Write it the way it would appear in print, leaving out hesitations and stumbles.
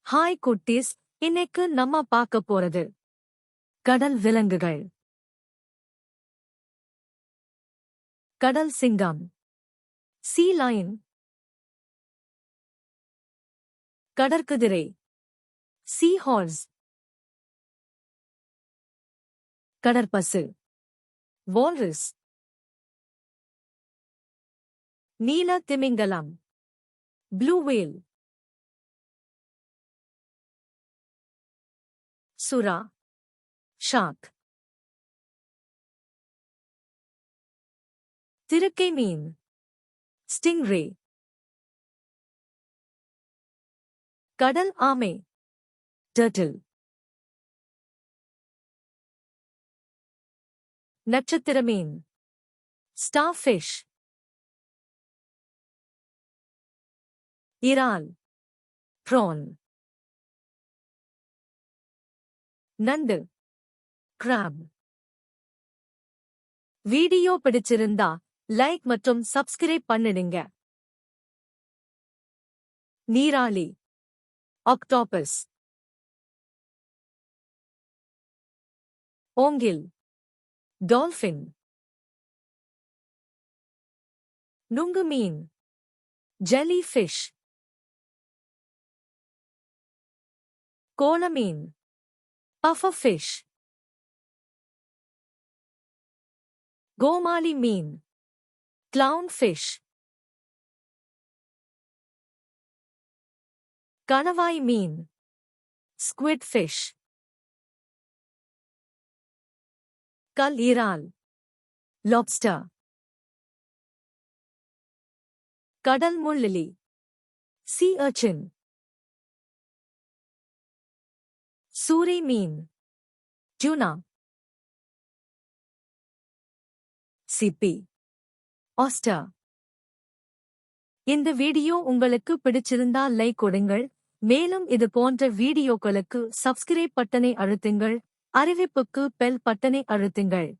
Hi குட்டீஸ், இன்னைக்கு நம்ம பார்க்க போறது கடல் விலங்குகள். கடல் சிங்கம், சீ லயன், கடற்குதிரை, சீ ஹார்ஸ், கடற்பசு, வால்ரஸ், நீல திமிங்கலம், ப்ளூ வேல், சுறா, ஷார்க், திருக்கை மீன், ஸ்டிங்ரே, கடல் ஆமை, டர்ட்டில், நட்சத்திர மீன், ஸ்டார்ஃபிஷ், இறால், ப்ரான், நண்டு, கிராப். வீடியோ பிடிச்சிருந்தா லைக் மற்றும் சப்ஸ்கிரைப் பண்ணிடுங்க. நீராளி, ஆக்டோபஸ், ஓங்கில், டால்பின், நுங்கு மீன், ஜெல்லி ஃபிஷ், கோலமீன், பஃபர்ஃபிஷ், கோமாளி மீன், கிளவுன் ஃபிஷ், கணவாய் மீன், ஸ்குவிட் ஃபிஷ், கல் இறால், லாப்ஸ்டர், கடல் முள்ளிலி, சீ அர்ச்சின், சூரை மீன், டியூனா, சிப்பி, ஆஸ்டர். இந்த வீடியோ உங்களுக்கு பிடிச்சிருந்தா லைக் கொடுங்கள். மேலும் இது போன்ற வீடியோக்களுக்கு சப்ஸ்கிரைப் பட்டனை அழுத்துங்கள். அறிவிப்புக்கு பெல் பட்டனை அழுத்துங்கள்.